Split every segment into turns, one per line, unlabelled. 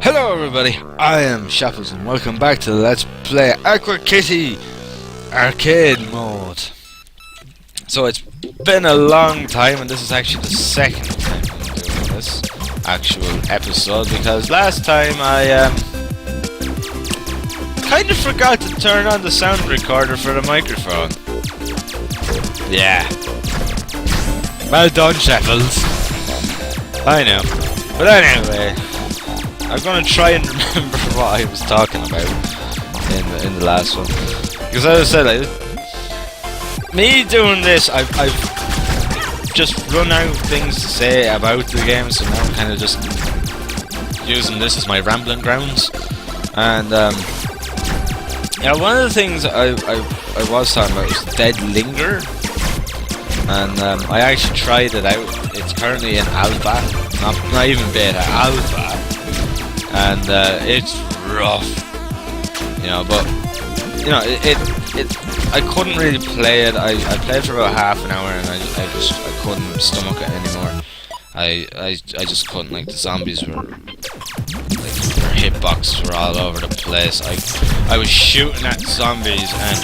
Hello everybody, I am Shepples and welcome back to Let's Play Aqua Kitty Arcade Mode. So it's been a long time and this is actually the second time I'm doing this actual episode, because last time I kind of forgot to turn on the sound recorder for the microphone. Yeah. Well done, Shepples. I know. But anyway, I'm gonna try and remember what I was talking about in the last one, because as I said, me doing this, I've just run out of things to say about the game, so now I'm kind of just using this as my rambling grounds. And yeah, one of the things I was talking about was Dead Linger, and I actually tried it out. It's currently in alpha, not even beta, alpha. And it's rough, you know. But you know, I couldn't really play it. I played for about half an hour, and I couldn't stomach it anymore. I just couldn't. Like, the zombies were, like, their hitboxes were all over the place. I was shooting at zombies, and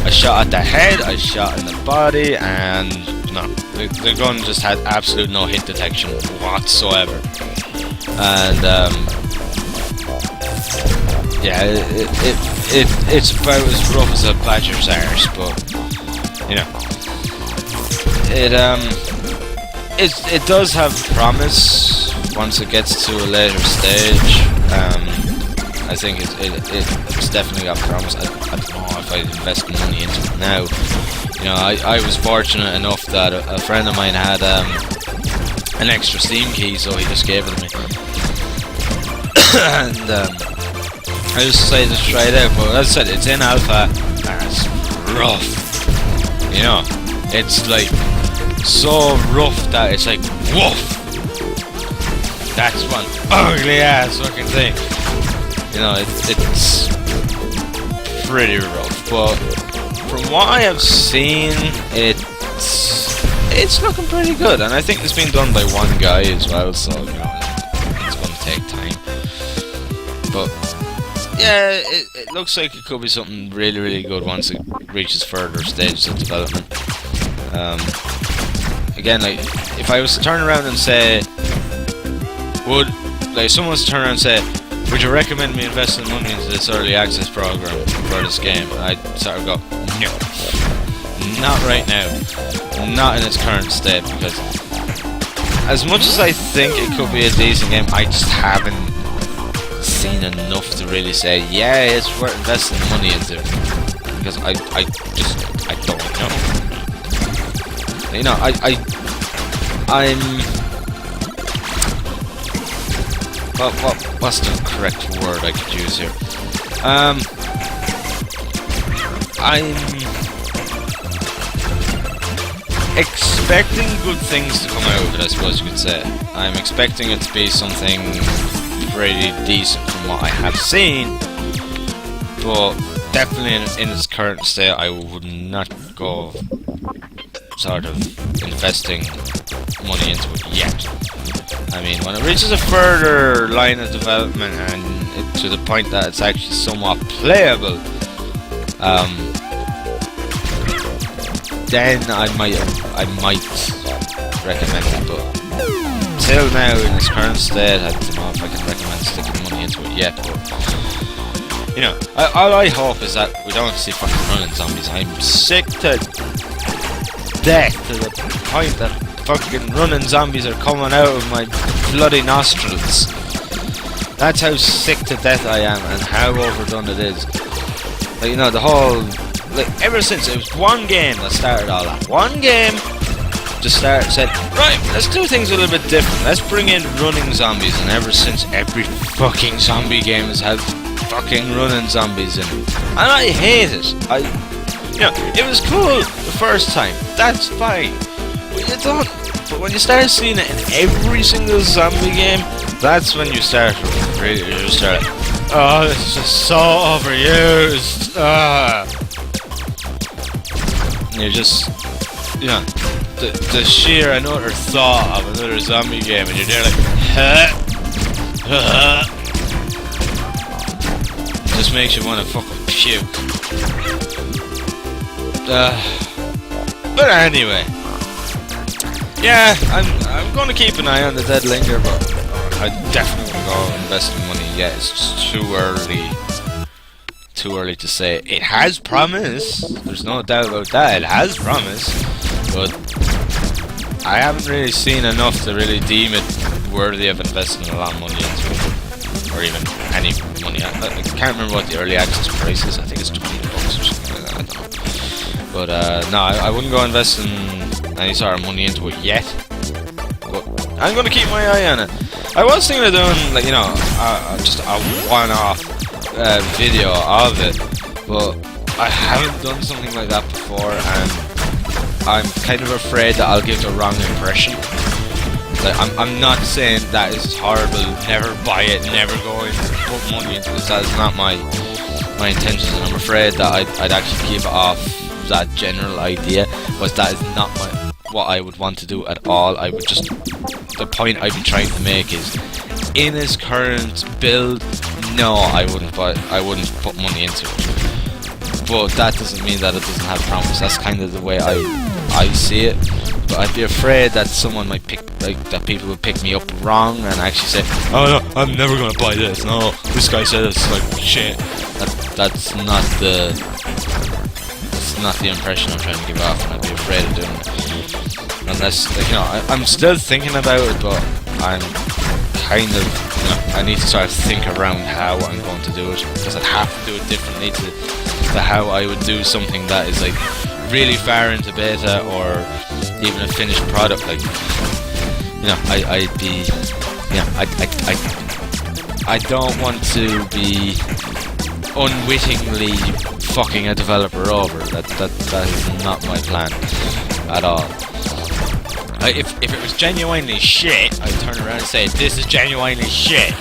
I shot at the head, I shot in the body, and no, the gun just had absolute no hit detection whatsoever. And yeah, it's about as rough as a badger's arse, but you know, it does have promise once it gets to a later stage. I think it's definitely got promise. I don't know if I'd invest money into it now. You know, I was fortunate enough that a friend of mine had an extra Steam key, so he just gave it to me. And I just decided to try it out, but as I said, it's in alpha and it's rough. You know, it's like so rough that it's like, woof! That's one ugly ass fucking thing. You know, it's pretty rough, but from what I have seen, it's looking pretty good, and I think it's been done by one guy as well, so you know, it's going to take time. But yeah, it looks like it could be something really, really good once it reaches further stages of development. Again, like, if I was to turn around and say, someone was to turn around and say, would you recommend me investing money into this early access program for this game? I'd sort of go, no, not right now, not in its current state, because as much as I think it could be a decent game, I just haven't seen enough to really say, yeah, it's worth investing money into, because I don't know. You know, what's the correct word I could use here? I'm expecting good things to come out of it, I suppose you could say. I'm expecting it to be something pretty decent from what I have seen, but definitely in its current state, I would not go sort of investing money into it yet. I mean, when it reaches a further line of development and to the point that it's actually somewhat playable, then I might recommend it. But till now, in its current state, I don't know if I can recommend sticking money into it yet. But you know, all I hope is that we don't see fucking running zombies. I'm sick to death to the point that fucking running zombies are coming out of my bloody nostrils. That's how sick to death I am and how overdone it is. Like, you know, the whole, like, ever since it was one game that started all that. One game just said, right, let's do things a little bit different. Let's bring in running zombies, and ever since, every fucking zombie game has had fucking running zombies in it. And I hate it. You know, it was cool the first time. That's fine. But you don't. But when you start seeing it in every single zombie game, that's when you start really, oh, this is just so overused. And you're just, you know, the sheer another thought of another zombie game, and you're there like, just makes you want to fucking puke. But anyway, yeah, I'm going to keep an eye on the Dead Linger, but I definitely won't go investing money yet. It's just too early. Too early to say. It has promise. There's no doubt about that. It has promise, but I haven't really seen enough to really deem it worthy of investing a lot of money into it, or even any money. I can't remember what the early access price is. I think it's $20 or something like that. I don't know. But no, I wouldn't go investing any sort of money into it yet. But I'm gonna keep my eye on it. I was thinking of doing, like, you know, just a one-off video of it, but I haven't done something like that before, and I'm kind of afraid that I'll give the wrong impression. Like, I'm not saying that is horrible, never buy it, never go in, put money into this. That is not my intentions, and I'm afraid that I'd actually give off that general idea, but that is not what I would want to do at all. I would just, the point I've been trying to make is, in his current build, no, I wouldn't put money into it. But that doesn't mean that it doesn't have promise. That's kind of the way I see it. But I'd be afraid that someone might that people would pick me up wrong and actually say, "Oh no, I'm never gonna buy this. No, this guy said it's like shit." That's not the impression I'm trying to give off, and I'd be afraid of doing it. Unless, like, you know, I'm still thinking about it, but I'm kind of, you know, I need to sort of think around how I'm going to do it, because I'd have to do it differently to how I would do something that is like really far into beta or even a finished product. Like, you know, I'd be, you know, I don't want to be unwittingly fucking a developer over. That is not my plan at all. If it was genuinely shit, I'd turn around and say, this is genuinely shit.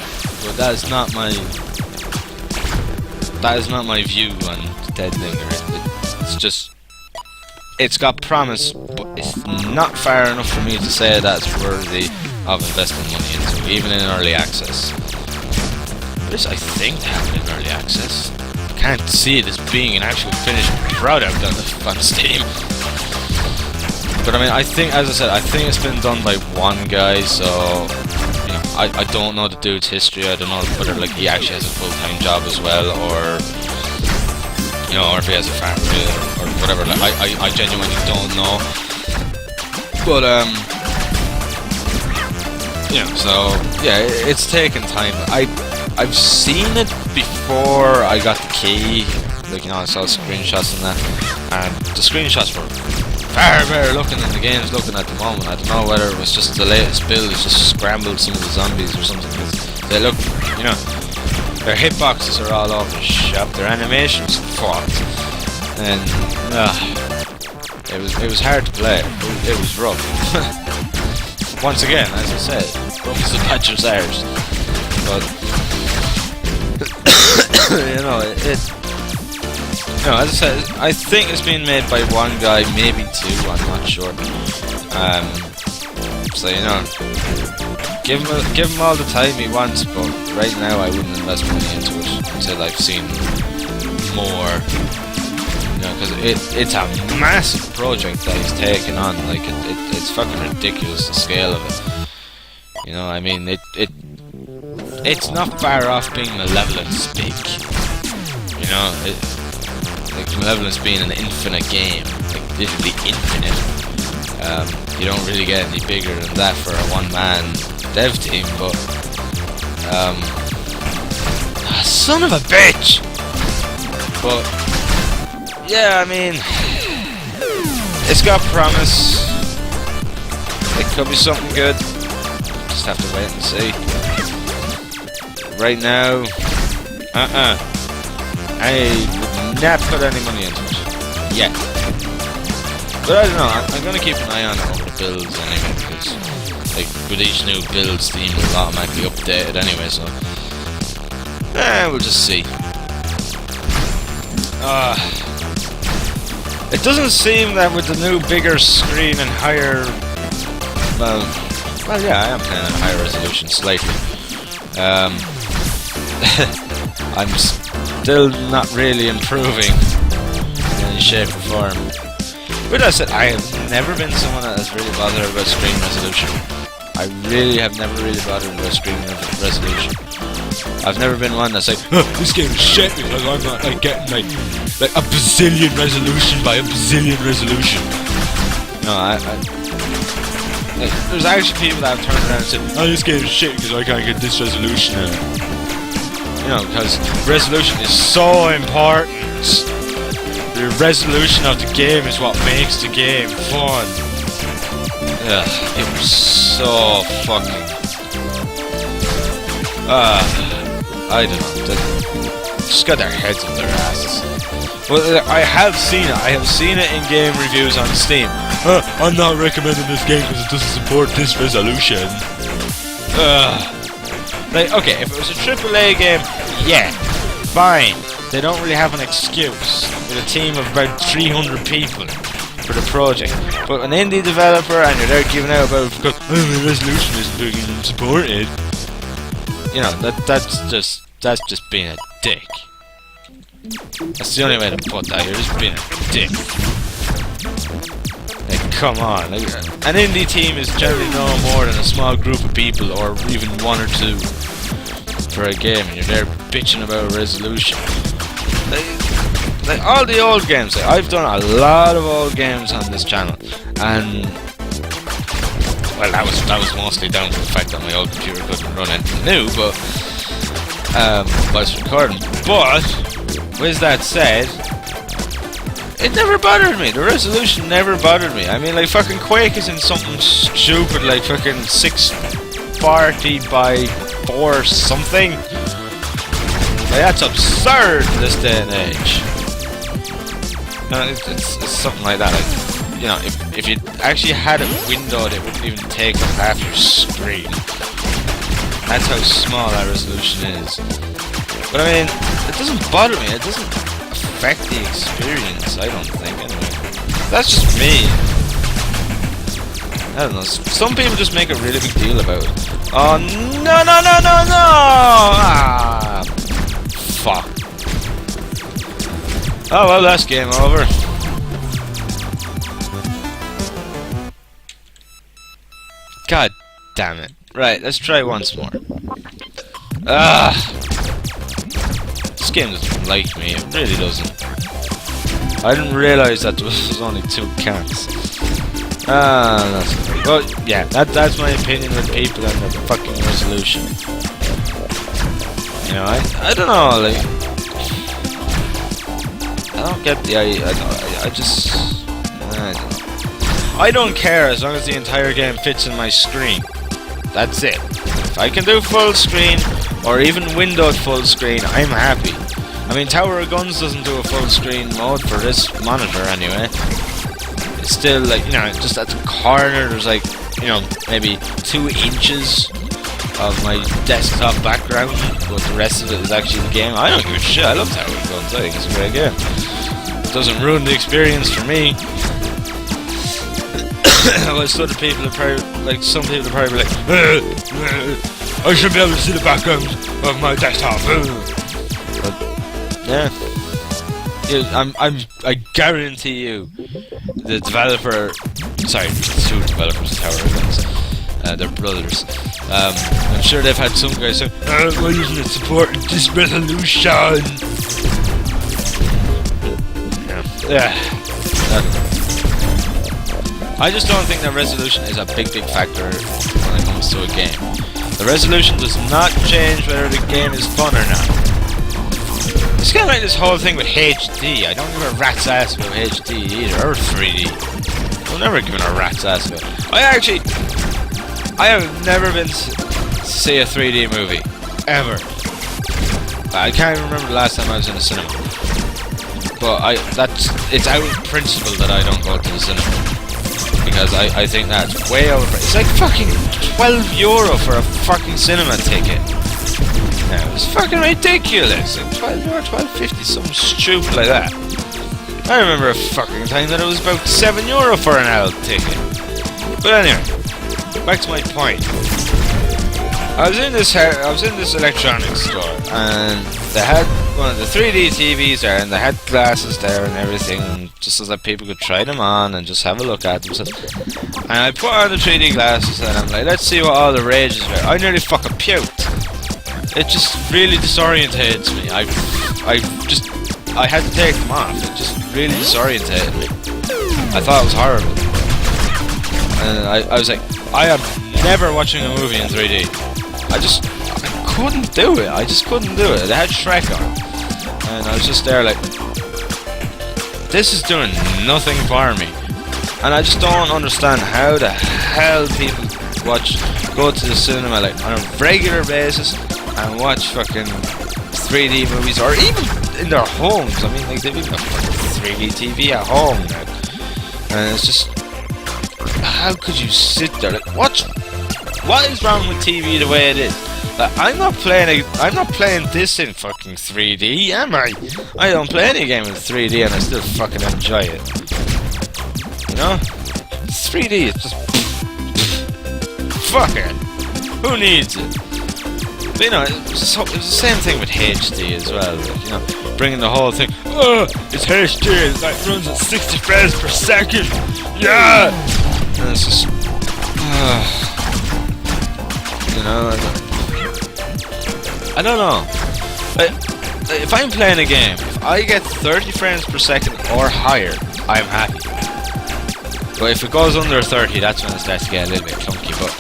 But that is not my view on Dead Linger. It's just, it's got promise, but it's not far enough for me to say that it's worthy of investing money into, even in early access. This, I think, happened in early access. I can't see it as being an actual finished product on Steam. But I mean, I think, as I said, I think it's been done by one guy, so, you know, I don't know the dude's history. I don't know whether, like, he actually has a full-time job as well, or, you know, or if he has a family or whatever. Like, I genuinely don't know. But yeah, so yeah, it's taken time. I've seen it before I got the key. Like, you know, I saw screenshots and that, and the screenshots were far better looking than the game's looking at the moment. I don't know whether it was just the latest build, it's just scrambled some of the zombies or something. They look, you know, their hitboxes are all over the shop, their animations fucked, and it was hard to play. It was rough. Once again, as I said, rough as the Badger's ours. But you know, no, as I said, I think it's being made by one guy, maybe two, I'm not sure. So, you know, give him all the time he wants, but right now I wouldn't invest money into it until I've seen more. You know, because it's a massive project that he's taken on. Like, it's fucking ridiculous, the scale of it. You know, I mean, it's not far off being Malevolence big. You know, like Malevolence being an infinite game, like literally infinite. You don't really get any bigger than that for a one-man dev team, but son of a bitch. But yeah, I mean, it's got promise. It could be something good. Just have to wait and see. Right now, I would not put any money into it yet. But I don't know, I'm gonna keep an eye on it over the builds anyway, because like with each new build, Steam will automatically update it anyway, so we'll just see. It doesn't seem that with the new bigger screen and higher, well yeah, I am playing at a higher resolution slightly. still not really improving in any shape or form. But as I said, I have never been someone that has really bothered about screen resolution. I really have never really bothered about screen resolution. I've never been one that's like, oh, this game is shit because I'm not like getting like a bazillion resolution by a bazillion resolution. No, like, there's actually people that have turned around and said, oh, this game is shit because I can't get this resolution in it. You know, because resolution is so important. The resolution of the game is what makes the game fun. Ugh, it was so fucking... I don't know. Just got their heads up their asses. Well, I have seen it. I have seen it in game reviews on Steam. I'm not recommending this game because it doesn't support this resolution. Like, okay, if it was a AAA game, yeah, fine. They don't really have an excuse with a team of about 300 people for the project. But an indie developer and you're there giving out about because the resolution isn't being supported. You know, that's just being a dick. That's the only way to put that. You're just being a dick. Like, come on. Like, an indie team is generally no more than a small group of people, or even one or two, for a game, and you're there bitching about resolution. Like all the old games. Like, I've done a lot of old games on this channel, and well, that was mostly down to the fact that my old computer couldn't run anything new, but was recording. But with that said, it never bothered me. The resolution never bothered me. I mean, like, fucking Quake isn't something stupid like fucking 640 by 4 something. Like, that's absurd in this day and age. No, it's something like that. Like, you know, if you actually had it windowed, it wouldn't even take up half your screen. That's how small that resolution is. But I mean, it doesn't bother me. It doesn't affect the experience, I don't think, anyway. That's just me. I don't know. Some people just make a really big deal about it. Oh, no! Ah, fuck. Oh, well, that's game over. God damn it. Right, let's try once more. This game doesn't like me, it really doesn't. I didn't realise that there was only 2 cats. Well, yeah, that's my opinion with people and the fucking resolution. You know, I don't know, like, I don't get the idea. I just, I don't know. I don't care as long as the entire game fits in my screen. That's it. If I can do full screen, or even windowed full screen, I'm happy. I mean, Tower of Guns doesn't do a full screen mode for this monitor anyway. It's still, like, you know, just at the corner, there's like, you know, maybe 2 inches of my desktop background, but the rest of it is actually the game. I don't give a shit, I love Tower of Guns, I think it's a great game. It doesn't ruin the experience for me. Well, some people are probably like, I should be able to see the background of my desktop. But, yeah, I guarantee you, the developer, sorry, 2 developers of Tower of Guns, they're brothers. I'm sure they've had some guys say, why isn't it supporting this resolution? Yeah. I just don't think that resolution is a big factor when it comes to a game. The resolution does not change whether the game is fun or not. It's kind of like this whole thing with HD. I don't give a rat's ass about HD either, or 3D. I'm never giving a rat's ass about it. I have never been to see a 3D movie. Ever. I can't even remember the last time I was in a cinema. But it's out of principle that I don't go to the cinema. Because I think that's way overpriced. It's like fucking €12 for a fucking cinema ticket. Yeah, it's fucking ridiculous. Like €12, $12.50, something stupid like that. I remember a fucking time that it was about €7 for an adult ticket. But anyway, back to my point. I was in this electronics store, and they had one of the 3D TVs there, and they had glasses there and everything, and just so that people could try them on and just have a look at them. So, and I put on the 3D glasses, and I'm like, let's see what all the rage is about. I nearly fucking puked. It just really disorientates me. I had to take them off. It just really disorientated me. I thought it was horrible. And I was like, I am never watching a movie in 3D. I couldn't do it. I just couldn't do it. They had Shrek on. And I was just there like, this is doing nothing for me. And I just don't understand how the hell people go to the cinema like on a regular basis and watch fucking 3D movies, or even in their homes. I mean, like, they've even got fucking 3D TV at home now. And it's just, how could you sit there? Like, what is wrong with TV the way it is? Like, I'm not playing this in fucking 3D, am I? I don't play any game in 3D and I still fucking enjoy it. You know? 3D is just fuck it. Who needs it? But, you know, it's the same thing with HD as well. Like, you know, bringing the whole thing. Oh, it's HD. It like runs at 60 frames per second. Yeah. And it's just, you know, I don't know. Like, if I'm playing a game, if I get 30 frames per second or higher, I'm happy. But if it goes under 30, that's when it starts to get a little bit clunky. But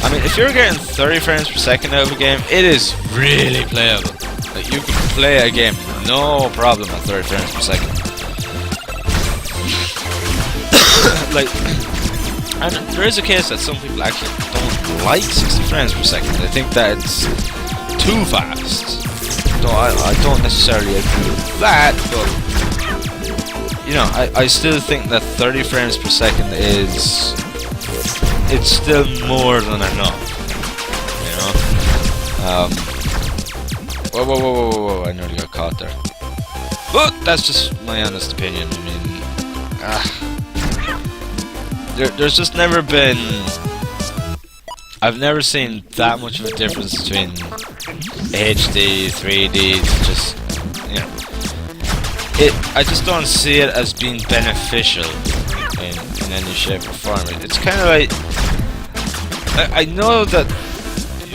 I mean, if you're getting 30 frames per second out of a game, it is really playable. Like, you can play a game no problem at 30 frames per second. Like, and there is a case that some people actually don't like 60 frames per second. They think that it's too fast. Though I don't necessarily agree with that, but you know, I still think that 30 frames per second is, it's still more than enough. You know? Whoa, I nearly got caught there. But that's just my honest opinion. I mean, there's just never been, I've never seen that much of a difference between HD, 3D, just, you know, I just don't see it as being beneficial in any shape or form. It's kind of like, I know that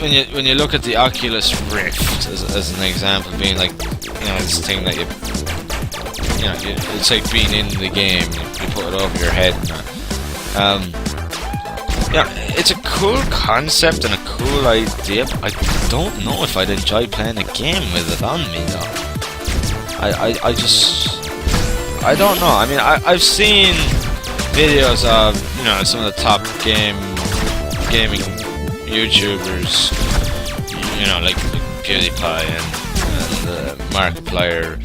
when you look at the Oculus Rift as an example, being like, you know, this thing that you know, it's like being in the game. You put it over your head and that. Yeah, it's a cool concept and a cool idea, but I don't know if I'd enjoy playing a game with it on me though. I don't know. I mean, I've seen videos of, you know, some of the top gaming YouTubers, you know, like PewDiePie and Markiplier,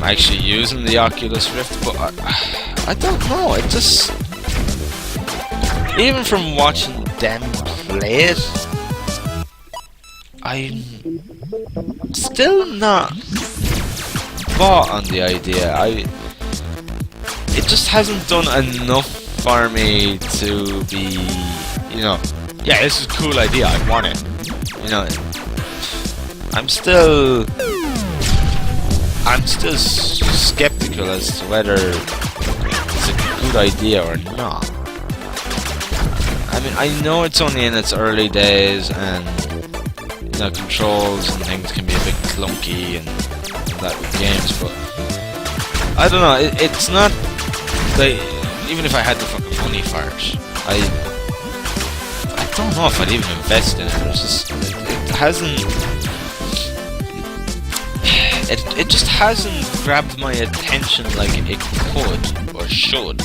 actually using the Oculus Rift, but I don't know. It just, even from watching them play it, I'm still not bought on the idea. It just hasn't done enough for me to be, you know, yeah, this is a cool idea, I want it. You know, I'm still skeptical as to whether it's a good idea or not. I mean, I know it's only in its early days, and you know, controls and things can be a bit clunky and that with games, but I don't know. It's not like, even if I had the fucking money for it, I don't know if I'd even invest in it. It's just, it hasn't. It just hasn't grabbed my attention like it could or should.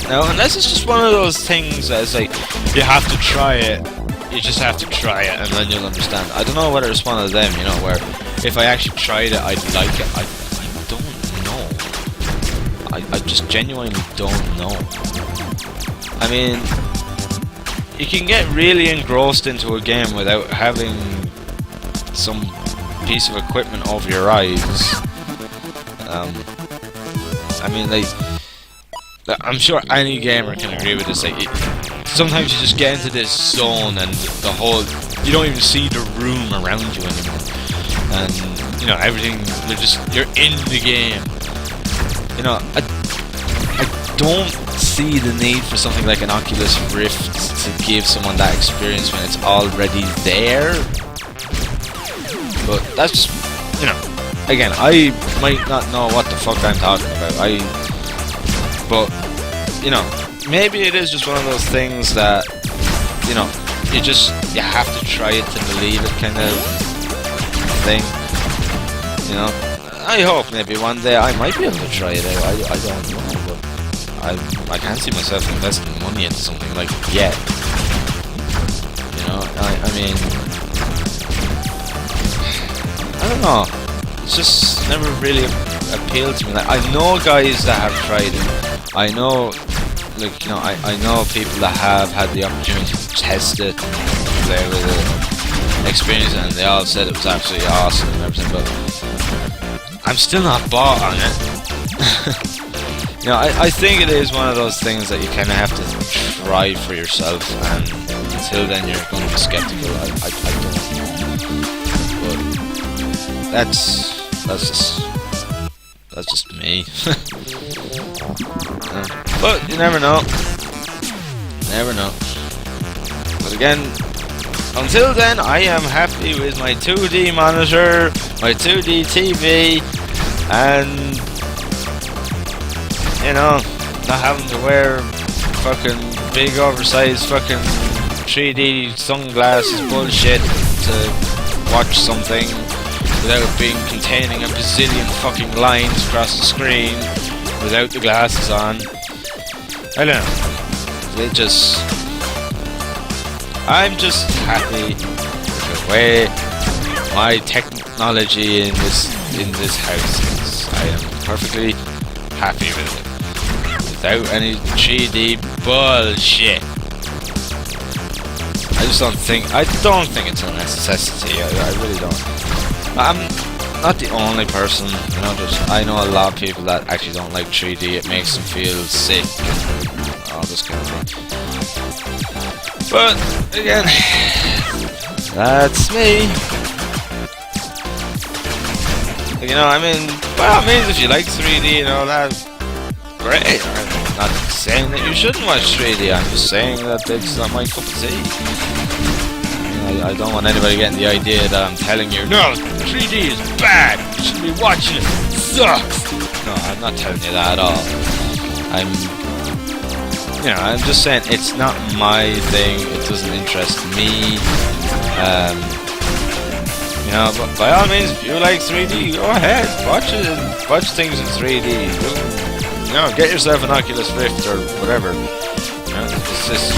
Now, unless it's just one of those things that's like, you have to try it, you just have to try it and then you'll understand. I don't know whether it's one of them, you know, where if I actually tried it, I'd like it. I don't know. I just genuinely don't know. I mean, you can get really engrossed into a game without having some piece of equipment over your eyes. I mean, like, I'm sure any gamer can agree with this. Like, sometimes you just get into this zone and the whole you don't even see the room around you anymore, and you know everything. You're in the game. You know, I don't see the need for something like an Oculus Rift to give someone that experience when it's already there. But that's just, you know, again, I might not know what the fuck I'm talking about. But you know, maybe it is just one of those things that, you know, you have to try it to believe it kind of thing. You know, I hope maybe one day I might be able to try it out. I don't know, but I can't see myself investing money into something like it yet. You know, I mean, I don't know. It's just never really appealed to me. Like, I know guys that have tried it. I know, like, you know, I know people that have had the opportunity to test it, play with it, experience it, and they all said it was absolutely awesome and everything, but I'm still not bought on it. You know, I think it is one of those things that you kind of have to try for yourself, and until then you're going to be skeptical. I don't know. But that's just me. But you never know. Never know. But again, until then, I am happy with my 2D monitor, my 2D TV, and you know, not having to wear fucking big oversized fucking 3D sunglasses bullshit to watch something without being containing a bazillion fucking lines across the screen without the glasses on. I don't know. I'm just happy with the way my technology in this house is. I am perfectly happy with it. Without any 3D bullshit. I don't think it's a necessity. I really don't. I'm not the only person, you know, I know a lot of people that actually don't like 3D. It makes them feel sick and all this kind of thing. But again, that's me. You know, I mean, by all means, if you like 3D and all that, great. I'm not saying that you shouldn't watch 3D. I'm just saying that it's not my cup of tea. I don't want anybody getting the idea that I'm telling you, no, 3D is bad. You shouldn't be watching it. It sucks. No, I'm not telling you that at all. I'm just saying it's not my thing. It doesn't interest me. You know, but by all means, if you like 3D, go ahead, watch it. Watch things in 3D. You know, get yourself an Oculus Rift or whatever. You know, it's just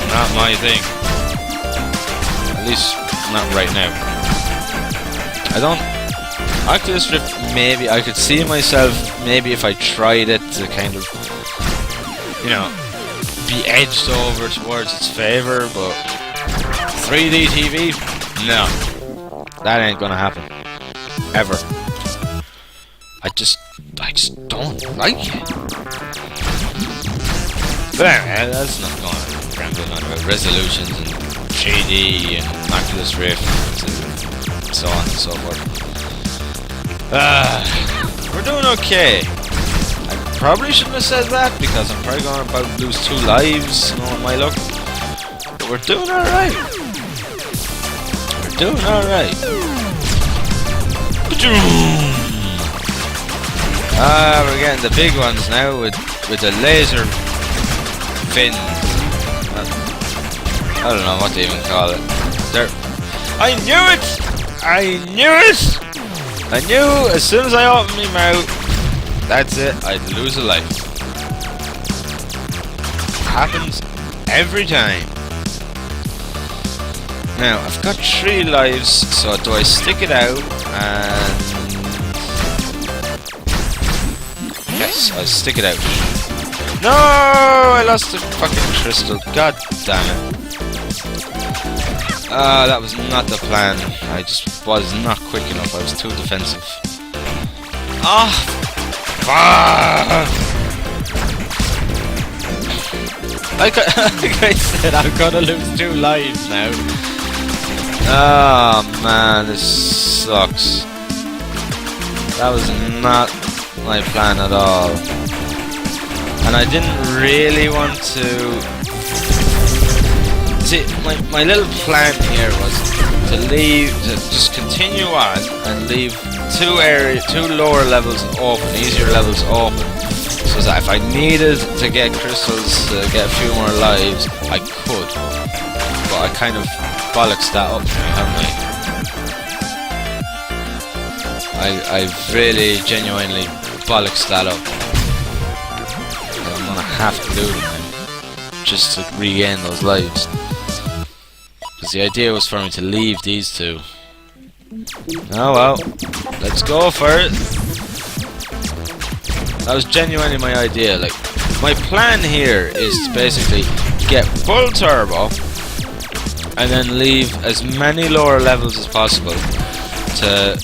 not my thing. At least not right now. Oculus Rift, maybe I could see myself, maybe if I tried it to kind of, you know, be edged over towards its favor, but 3D TV, no, that ain't gonna happen, ever. I just don't like it. But anyway, that's not going to rambling on about resolutions and 3D and Oculus Rift and so on and so forth. We're doing okay. I probably shouldn't have said that because I'm probably going to about lose 2 lives, knowing my luck. But we're doing alright. We're doing alright. We're getting the big ones now with the laser fin. I don't know what to even call it. I knew it! I knew it! I knew as soon as I opened my mouth, that's it, I'd lose a life. Happens every time. Now, I've got 3 lives, so do I stick it out and... Yes, I'll stick it out. No! I lost the fucking crystal, god damn it. That was not the plan. I just was not quick enough. I was too defensive. Fuck! Like I said, I'm gonna lose 2 lives now. Oh man, this sucks. That was not my plan at all. And I didn't really want to... See, my little plan here was to just continue on and leave two lower levels open, easier levels open, so that if I needed to get crystals to get a few more lives, I could. But I kind of bollocks that up, haven't I? I've really genuinely bollocks that up. I'm gonna have to do it now, just to regain those lives. Because the idea was for me to leave these two. Oh well, let's go for it. That was genuinely my idea. Like, my plan here is to basically get full turbo and then leave as many lower levels as possible to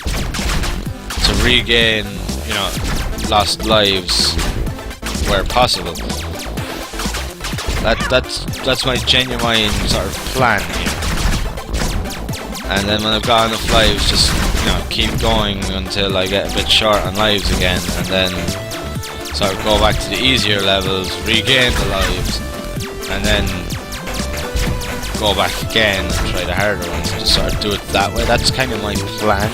regain, you know, lost lives where possible. That's my genuine sort of plan here. And then when I've got enough lives, just, you know, keep going until I get a bit short on lives again, and then sort of go back to the easier levels, regain the lives, and then go back again and try the harder ones, and just sort of do it that way. That's kind of my plan.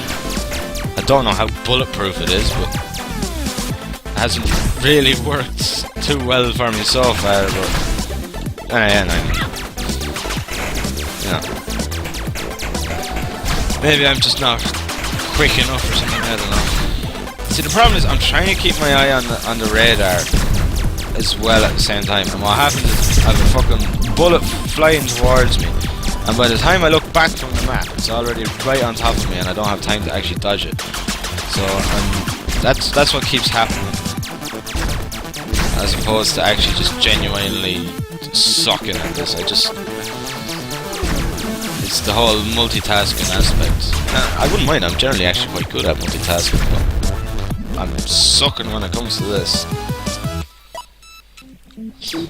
I don't know how bulletproof it is, but it hasn't really worked too well for me so far, but maybe I'm just not quick enough or something, I don't know. See, the problem is I'm trying to keep my eye on the radar as well at the same time, and what happens is I have a fucking bullet flying towards me, and by the time I look back from the map, it's already right on top of me and I don't have time to actually dodge it. So that's what keeps happening, as opposed to actually just genuinely sucking at this. It's the whole multitasking aspect. I wouldn't mind, I'm generally actually quite good at multitasking, but I'm sucking when it comes to this.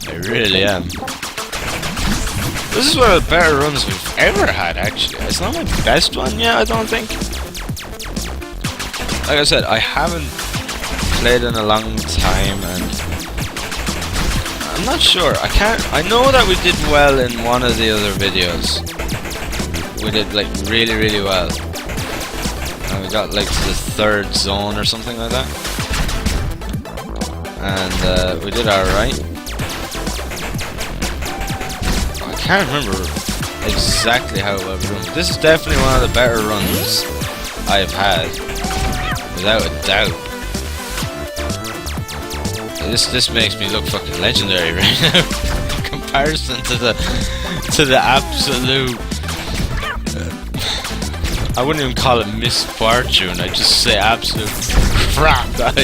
I really am. This is one of the better runs we've ever had, actually. It's not my best one yet, I don't think. Like I said, I haven't played in a long time, and I'm not sure. I know that we did well in one of the other videos. We did like really, really well. And we got like to the 3rd zone or something like that. And we did alright. I can't remember exactly how well we run. This is definitely one of the better runs I've had, without a doubt. This makes me look fucking legendary right now in comparison to the absolute. I wouldn't even call it misfortune. I'd just say absolute crap that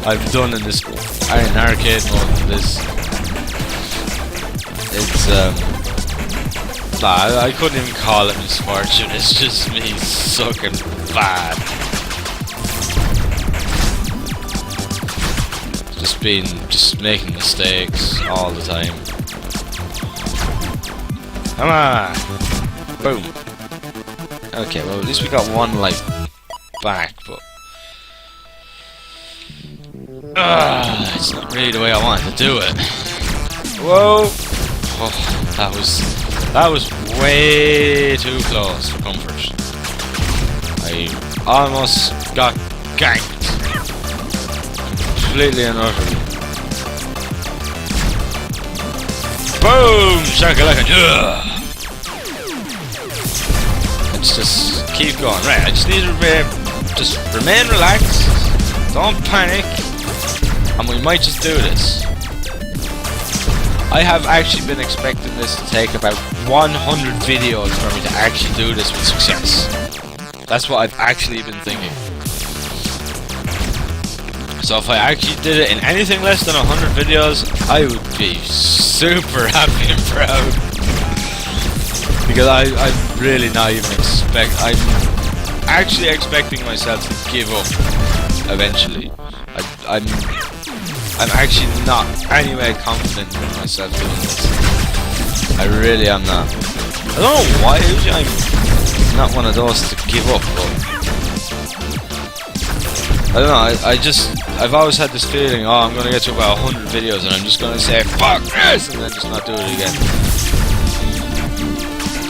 I've done in this in arcade mode. It's nah, I couldn't even call it misfortune. It's just me sucking bad. Just making mistakes all the time. Come on! Boom! Okay, well at least we got one life back, but it's not really the way I wanted to do it. Whoa! Oh, that was way too close for comfort. I almost got ganked. Completely and utterly. Boom! Shakalaka! Let's just keep going. Right, I just need to remain relaxed. Don't panic. And we might just do this. I have actually been expecting this to take about 100 videos for me to actually do this with success. That's what I've actually been thinking. So if I actually did it in anything less than 100 videos, I would be super happy and proud. Because I'm really not even I'm actually expecting myself to give up eventually. I'm actually not anyway confident in myself doing this. I really am not. I don't know why. Usually I'm not one of those to give up, but I don't know, I've always had this feeling, oh, I'm gonna get to about 100 videos and I'm just gonna say, fuck this, and then just not do it again.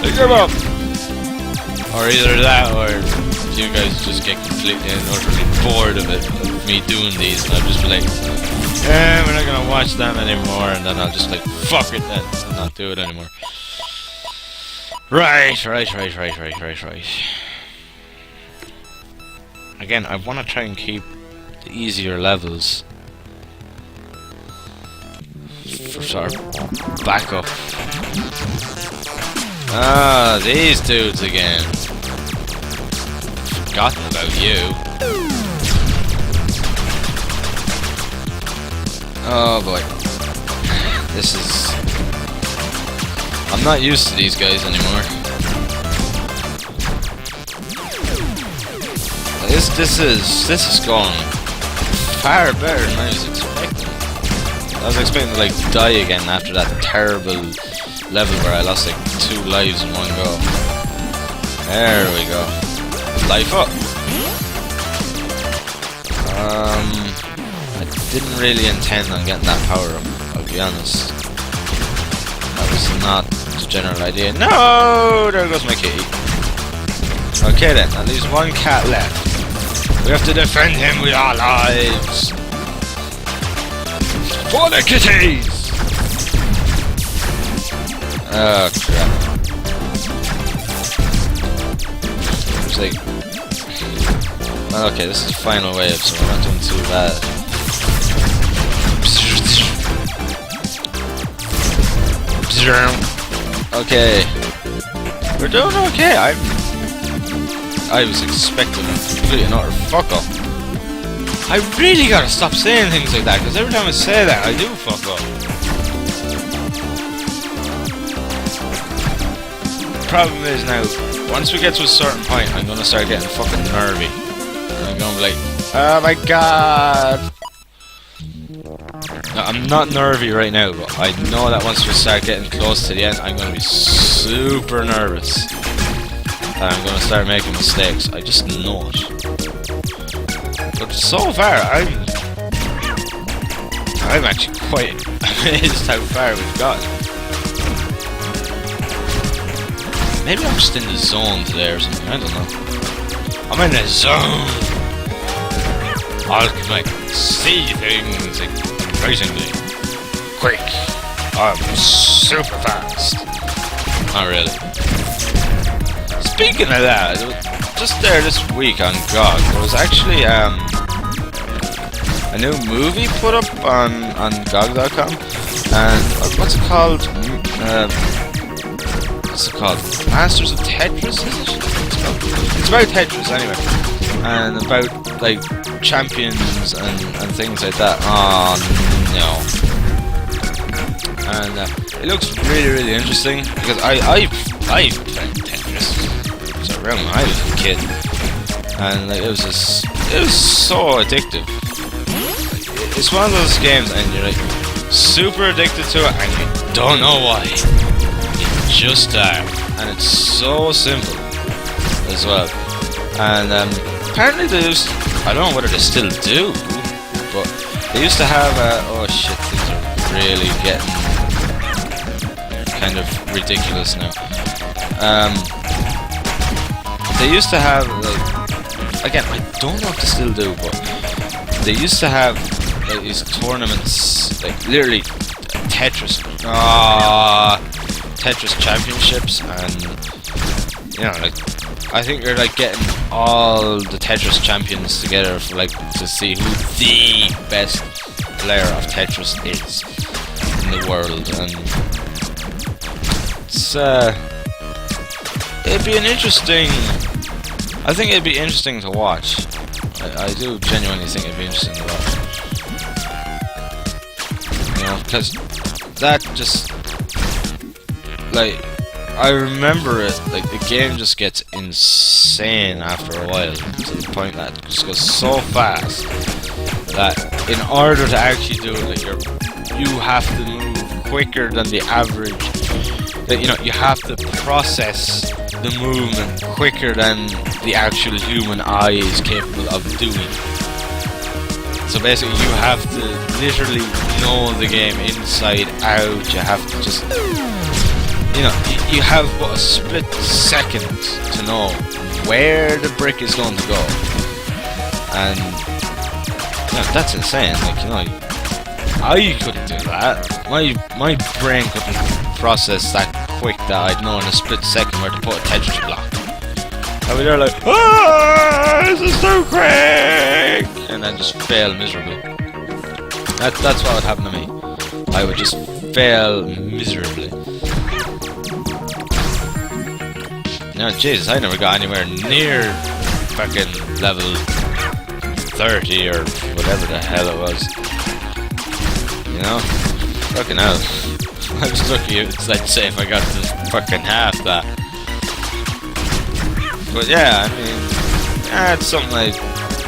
Like, give up! Or either that, or you guys just get completely and utterly bored of it, of me doing these, and I'll just be like, we're not gonna watch them anymore, and then I'll just like, fuck it then, and not do it anymore. Right. Again, I want to try and keep the easier levels for sort of backup. Ah, these dudes again. Forgotten about you. Oh boy. This is... I'm not used to these guys anymore. This is going far better than I was expecting. I was expecting to like die again after that terrible level where I lost like 2 lives in one go. There we go. Life up. I didn't really intend on getting that power up, I'll be honest. That was not the general idea. No! There goes my kitty. Okay then, at least one cat left. We have to defend him with our lives. For the kitties! Oh crap. It's like... Well, okay, this is the final wave, so we're not doing too bad. Okay. We're doing okay. I was expecting a complete and utter fuck up. I really gotta stop saying things like that, because every time I say that, I do fuck up. The problem is now, once we get to a certain point, I'm gonna start getting fucking nervy. And I'm gonna be like, oh my god! No, I'm not nervy right now, but I know that once we start getting close to the end, I'm gonna be super nervous. I'm gonna start making mistakes. I just know it. But so far, I'm actually quite amazed how far we've gotten. Maybe I'm just in the zone today or something. I don't know. I'm in the zone. I can like see things like amazingly quick. I'm super fast. Not really. Speaking of that, just there this week on GOG, there was actually a new movie put up on GOG.com, and what's it called? What's it called? Masters of Tetris, is it? It's about Tetris anyway, and about like champions and things like that. Oh no! And it looks really interesting because I played Tetris. So around when I was a kid, and like, it was so addictive. It's one of those games, and you're like super addicted to it, and you don't know why. You just are, and it's so simple as well. And apparently they used, I don't know whether they still do, but they used to have oh shit, things are really getting kind of ridiculous now. They used to have, like, again, I don't know if they still do, but they used to have like these tournaments, like literally Tetris championships, and you know, like, I think you're like getting all the Tetris champions together for like to see who the best player of Tetris is in the world, and it's it'd be an interesting. I think it'd be interesting to watch. I do genuinely think it'd be interesting to watch. You know, because that just, like, I remember it, like, the game just gets insane after a while, to the point that it just goes so fast that in order to actually do it, like, you have to move quicker than the average. That, you know, you have to process the movement quicker than the actual human eye is capable of doing. So basically you have to literally know the game inside out. You have to just, you know, you have what, a split second to know where the brick is going to go. And you know, that's insane. Like, you know, I couldn't do that. My brain couldn't process that quick that I'd know in a split second where to put a texture block. I'd be there like, ah, this is so quick, and then just fail miserably. That's what would happen to me. I would just fail miserably. No, Jesus, I never got anywhere near fucking level 30 or whatever the hell it was. You know? Fucking hell. I was lucky, I'd say, if I got to fucking half that. But yeah, I mean, it's something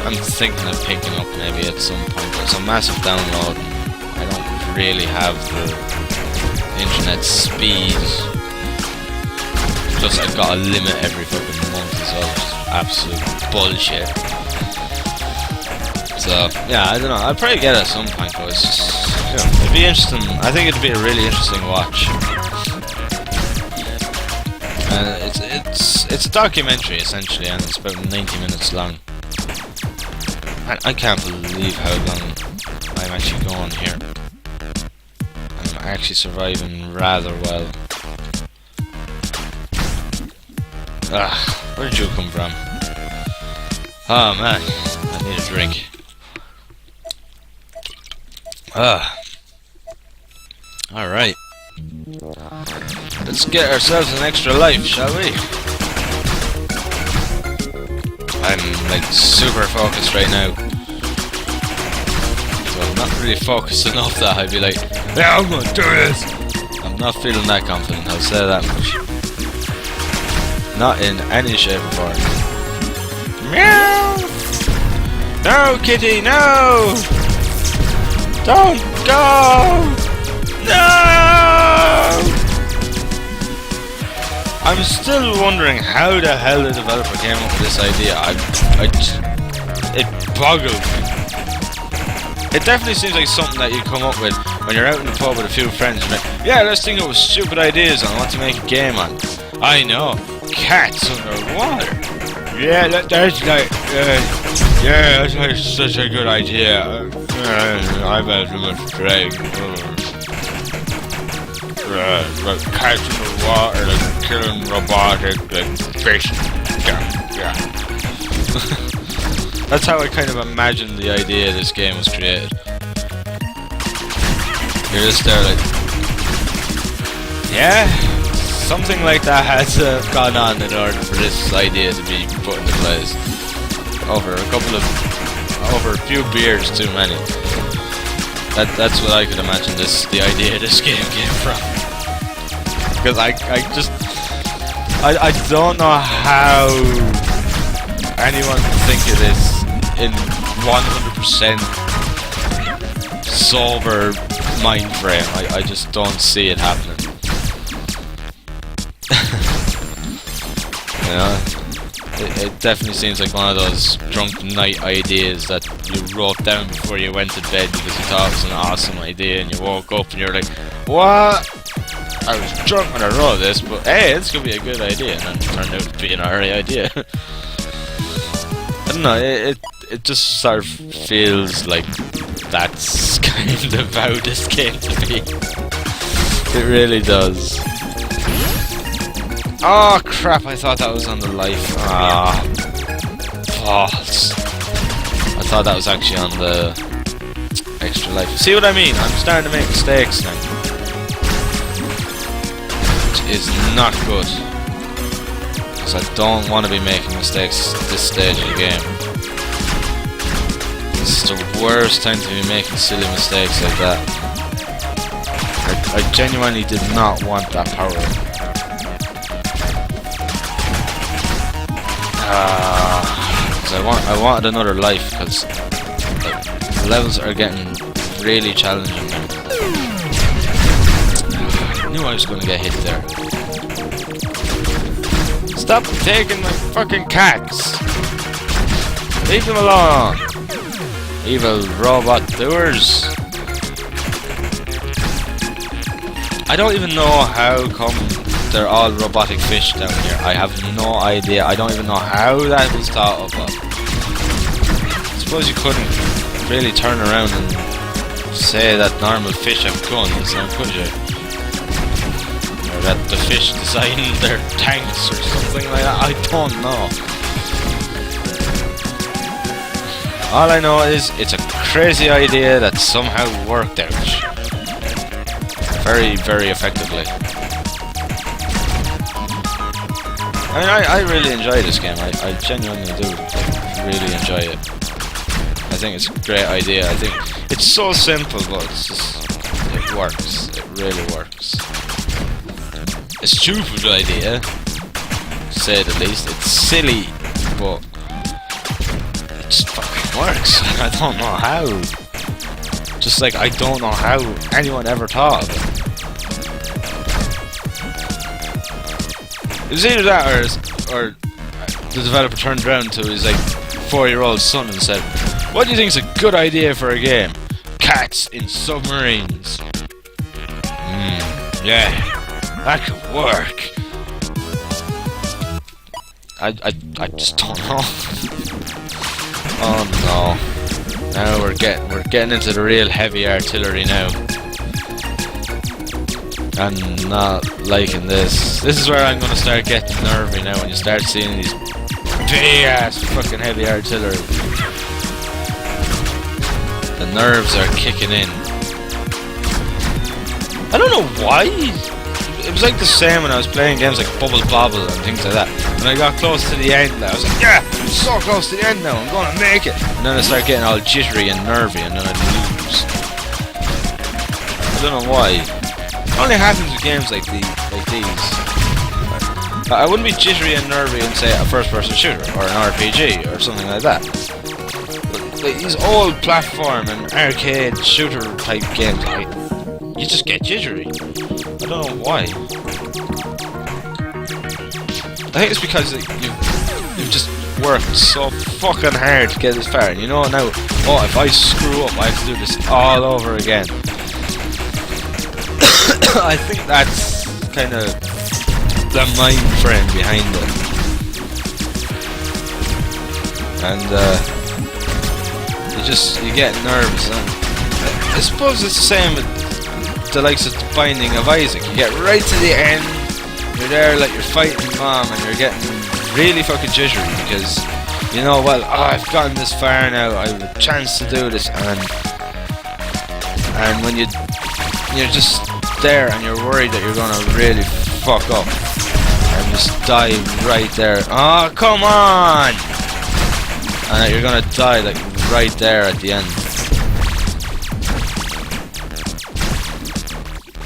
I'm thinking of picking up maybe at some point. But it's a massive download. I don't really have the internet speed. Plus, I've got a limit every fucking month as well, which is absolute bullshit. So yeah, I don't know. I'll probably get it at some point, but it's just, you know, it'd be interesting. I think it'd be a really interesting watch. It's a documentary essentially, and it's about 90 minutes long. And I can't believe how long I'm actually going here. I'm actually surviving rather well. Where did you come from? Oh man, I need a drink. Alright. Let's get ourselves an extra life, shall we? I'm like super focused right now. So I'm not really focused enough that I'd be like, yeah, I'm gonna do this! I'm not feeling that confident, I'll say that much. Not in any shape or form. Meow! No, kitty, no! Don't go! No! I'm still wondering how the hell the developer came up with this idea. It boggles me. It definitely seems like something that you come up with when you're out in the pub with a few friends and you're like, yeah, let's think of stupid ideas on what to make a game on. I know, cats underwater. Yeah, that's like, yeah, that's like such a good idea. I've had too much drink. Cats in the water, like killing robotic, like fish. Yeah. That's how I kind of imagined the idea this game was created. You're just there like, yeah, something like that has to have gone on in order for this idea to be put into place. Over a few beers too many. That's what I could imagine the idea of this game came from. Because I don't know how anyone can think of this in 100% sober mind frame. I just don't see it happening. You know? It definitely seems like one of those drunk night ideas that you wrote down before you went to bed because you thought it was an awesome idea, and you woke up and you're like, what? I was drunk when I wrote this, but hey, this could be a good idea, and then it turned out to be an alright idea. I don't know, it just sort of feels like that's kind of how this came to be. It really does. Oh crap, I thought that was on the life. False. I thought that was actually on the extra life. See what I mean? I'm starting to make mistakes now. Which is not good. Because I don't want to be making mistakes at this stage of the game. This is the worst time to be making silly mistakes like that. I genuinely did not want that power up. I wanted another life because the levels are getting really challenging now. I knew I was going to get hit there. Stop taking my fucking cats! Leave them alone! Evil robot doers! I don't even know how come they're all robotic fish down here. I have no idea. I don't even know how that was thought of. I suppose you couldn't really turn around and say that normal fish have guns, now could you? Or that the fish design their tanks or something like that. I don't know. All I know is it's a crazy idea that somehow worked out. Very, very effectively. I mean, I really enjoy this game. I genuinely do really enjoy it. I think it's a great idea. I think it's so simple, but it's just, it works. It really works. A stupid idea, to say the least. It's silly, but it just fucking works. I don't know how. Just like I don't know how anyone ever thought of it. It was either that or the developer turned around to his like 4-year-old son and said, "What do you think is a good idea for a game? Cats in submarines." Yeah, that could work. I just don't know. Oh no. Now we're getting into the real heavy artillery now. I'm not liking this. This is where I'm gonna start getting nervy now when you start seeing these big ass fucking heavy artillery. The nerves are kicking in. I don't know why. It was like the same when I was playing games like Bubble Bobble and things like that. When I got close to the end, I was like, yeah, I'm so close to the end now, I'm gonna make it. And then I start getting all jittery and nervy and then I lose. I don't know why. It only happens with games like these. I wouldn't be jittery and nervy in, say, a first-person shooter or an RPG or something like that. But like, these old platform and arcade shooter type games, you just get jittery. I don't know why. I think it's because like, you've just worked so fucking hard to get this far, and you know now, oh, if I screw up, I have to do this all over again. I think that's kind of the mind frame behind it. And you get nervous. And I suppose it's the same with the likes of the Binding of Isaac. You get right to the end, you're there like you're fighting mom, and you're getting really fucking jittery because you know, well, oh, I've gotten this far now, I have a chance to do this, and when you're just there and you're worried that you're gonna really fuck up and just die right there. Oh, come on! And that you're gonna die like right there at the end.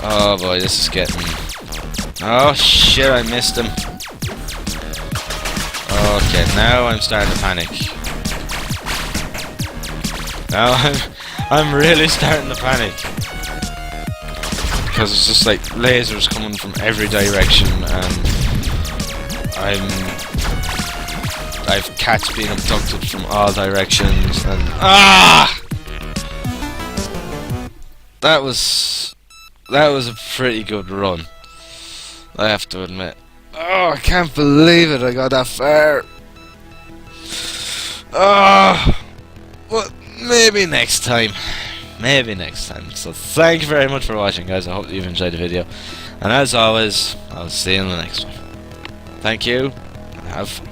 Oh boy, this is getting... Oh shit, I missed him. Okay, now I'm starting to panic. Now I'm really starting to panic. Because it's just like lasers coming from every direction and I've cats being abducted from all directions and... That was a pretty good run, I have to admit. Oh, I can't believe it, I got that far. Well, maybe next time. Maybe next time. So thank you very much for watching, guys. I hope you've enjoyed the video. And as always, I'll see you in the next one. Thank you. Have fun.